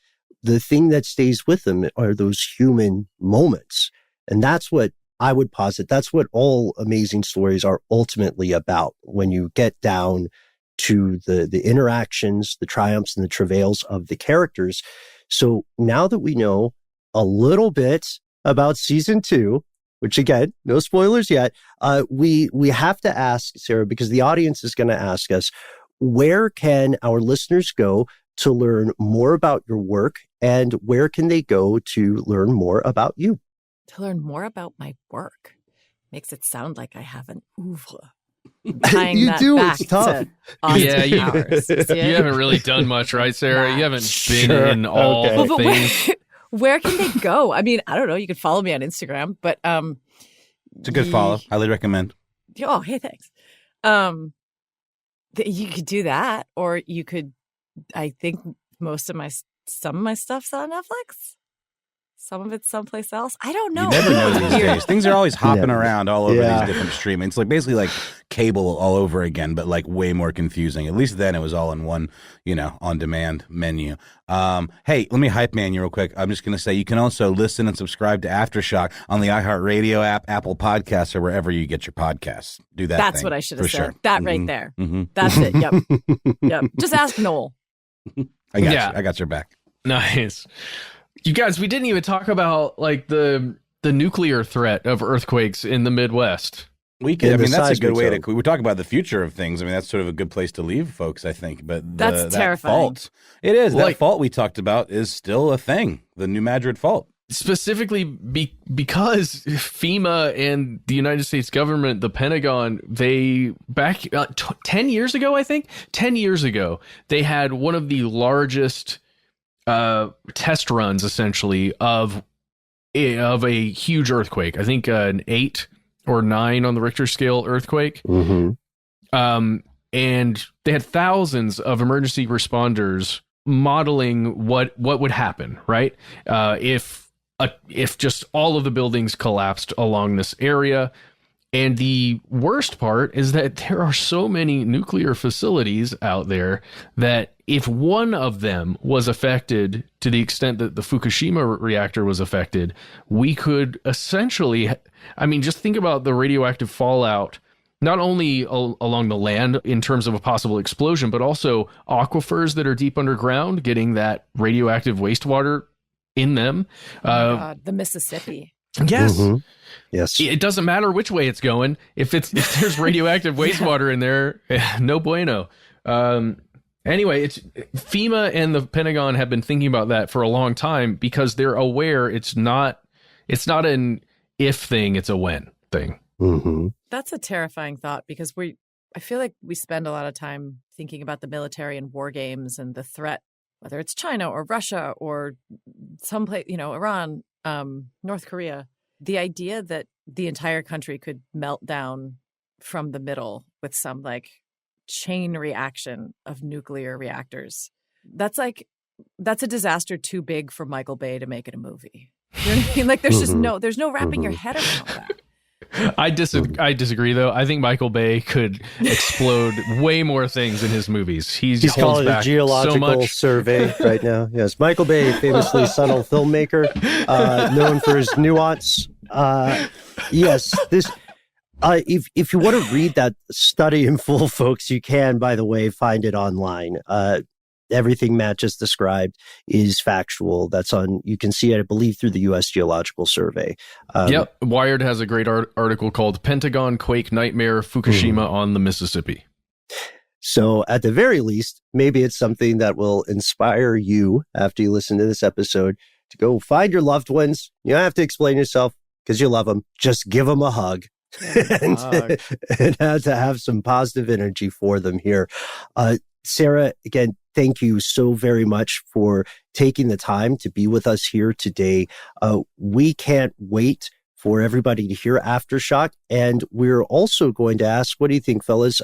A: the thing that stays with them are those human moments. And that's what I would posit. That's what all amazing stories are ultimately about. When you get down to the interactions, the triumphs and the travails of the characters. So now that we know a little bit about season 2, which again, no spoilers yet, we have to ask, Sarah, because the audience is going to ask us, where can our listeners go to learn more about your work, and where can they go to learn more about you?
D: To learn more about my work makes it sound like I have an oeuvre.
A: You do. It's tough.
B: Yeah, you haven't really done much, right, Sarah? You haven't been in all things.
D: Where can they go? I mean, I don't know. You could follow me on Instagram, but
C: it's a good follow. Highly recommend.
D: Oh, hey, thanks. You could do that, or you could. I think some of my stuff's on Netflix. Some of it's someplace else. I don't know.
C: You never know these days. Things are always hopping around all over these different streaming. It's like basically like cable all over again, but like way more confusing. At least then it was all in one, on-demand menu. Hey, let me hype man you real quick. I'm just going to say you can also listen and subscribe to Aftershock on the iHeartRadio app, Apple Podcasts, or wherever you get your podcasts. Do that.
D: That's what I should have said.
C: Sure.
D: That right there. Mm-hmm. That's it. Yep. Just ask Noel.
C: I got you. I got your back.
B: Nice. You guys, we didn't even talk about like the nuclear threat of earthquakes in the Midwest.
C: We could. That's a good way to. We talk about the future of things. that's sort of a good place to leave folks, I think. But
D: that's terrifying.
C: Fault, it is. That fault we talked about is still a thing. The New Madrid fault.
B: Specifically because FEMA and the United States government, the Pentagon, they back 10 years ago, I think 10 years ago, they had one of the largest test runs essentially of a huge earthquake. I think an 8 or 9 on the Richter scale earthquake.
A: Mm-hmm.
B: And they had thousands of emergency responders modeling what would happen, right? If just all of the buildings collapsed along this area. And the worst part is that there are so many nuclear facilities out there that if one of them was affected to the extent that the Fukushima reactor was affected, we could essentially, just think about the radioactive fallout, not only along the land in terms of a possible explosion, but also aquifers that are deep underground getting that radioactive wastewater in them.
D: Oh my God, the Mississippi.
B: Yes.
A: Mm-hmm. Yes.
B: It doesn't matter which way it's going. If there's radioactive wastewater in there, no bueno. Anyway, it's FEMA and the Pentagon have been thinking about that for a long time because they're aware it's not an if thing, it's a when thing.
A: Mm-hmm.
D: That's a terrifying thought because I feel like we spend a lot of time thinking about the military and war games and the threat, whether it's China or Russia or someplace, Iran, North Korea. The idea that the entire country could melt down from the middle with some like chain reaction of nuclear reactors. That's a disaster too big for Michael Bay to make it a movie. You know what I mean? Like there's just there's no wrapping your head around that.
B: I disagree, though. I think Michael Bay could explode way more things in his movies. He's
A: calling it a geological survey right now. Yes, Michael Bay, famously subtle filmmaker, known for his nuance. Yes, this. If you want to read that study in full, folks, you can. By the way, find it online. Everything Matt just described is factual. That's on, you can see it, I believe, through the U.S. Geological Survey.
B: Yep. Wired has a great article called Pentagon Quake Nightmare, Fukushima on the Mississippi.
A: So at the very least, maybe it's something that will inspire you after you listen to this episode to go find your loved ones. You don't have to explain yourself because you love them. Just give them a hug. and to have some positive energy for them here. Sarah, again, thank you so very much for taking the time to be with us here today. We can't wait for everybody to hear Aftershock. And we're also going to ask, what do you think, fellas?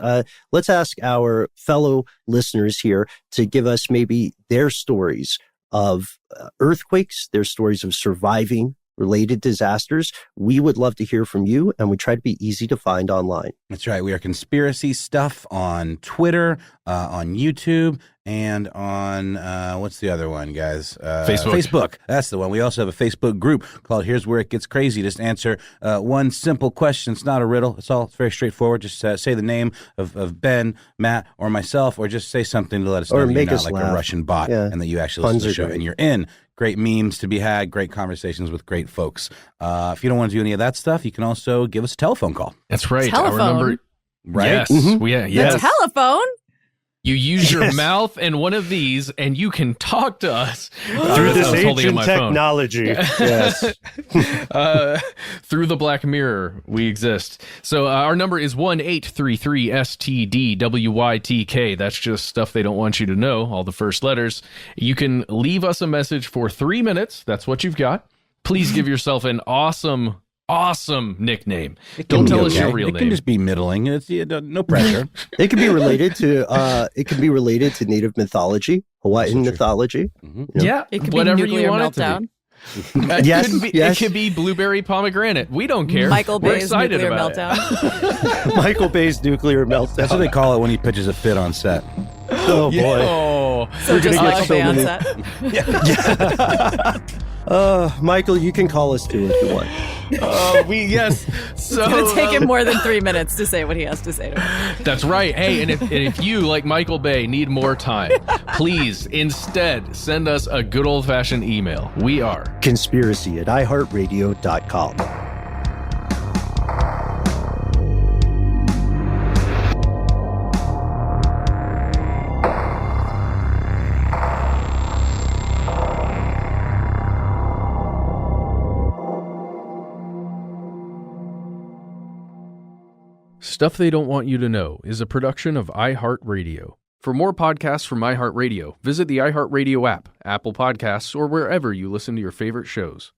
A: Let's ask our fellow listeners here to give us maybe their stories of earthquakes, their stories of surviving related disasters. We would love to hear from you, and we try to be easy to find online.
C: That's right. We are Conspiracy Stuff on Twitter, on YouTube, and on, what's the other one, guys? Facebook. That's the one. We also have a Facebook group called Here's Where It Gets Crazy. Just answer one simple question. It's not a riddle. It's very straightforward. Just say the name of Ben, Matt, or myself, or just say something to let us know that you're not like a Russian bot and that you actually listen to the show and you're in. Great memes to be had, great conversations with great folks. If you don't want to do any of that stuff, you can also give us a telephone call.
B: That's right.
D: Telephone.
B: I remember.
C: Right?
B: Yes.
C: Mm-hmm.
B: Yes.
D: The telephone?
B: You use your mouth and one of these, and you can talk to us
A: through this ancient technology. Yes,
B: through the Black Mirror, we exist. So our number is 1-833-STDWYTK. That's just stuff they don't want you to know. All the first letters. You can leave us a message for 3 minutes. That's what you've got. Please give yourself an awesome nickname. Don't tell us your real name.
C: It can just be middling. It's no pressure.
A: It can be related to native mythology, Hawaiian mythology.
C: Mm-hmm.
B: Yeah,
D: it could
B: whatever
D: be nuclear
B: you want
D: meltdown.
B: It could be blueberry pomegranate. We don't care.
D: Michael Bay's nuclear
B: about
D: meltdown.
A: Michael Bay's nuclear meltdown.
C: That's what they call it when he pitches a fit on set.
A: Oh boy!
B: Oh.
D: So just Michael Bay on set.
A: Michael, you can call us too if you want.
B: Yes. So
D: It's going to take him more than 3 minutes to say what he has to say to him.
B: That's right. Hey, and if you, like Michael Bay, need more time, please instead send us a good old-fashioned email. We are
A: conspiracy@iHeartRadio.com.
B: Stuff They Don't Want You to Know is a production of iHeartRadio. For more podcasts from iHeartRadio, visit the iHeartRadio app, Apple Podcasts, or wherever you listen to your favorite shows.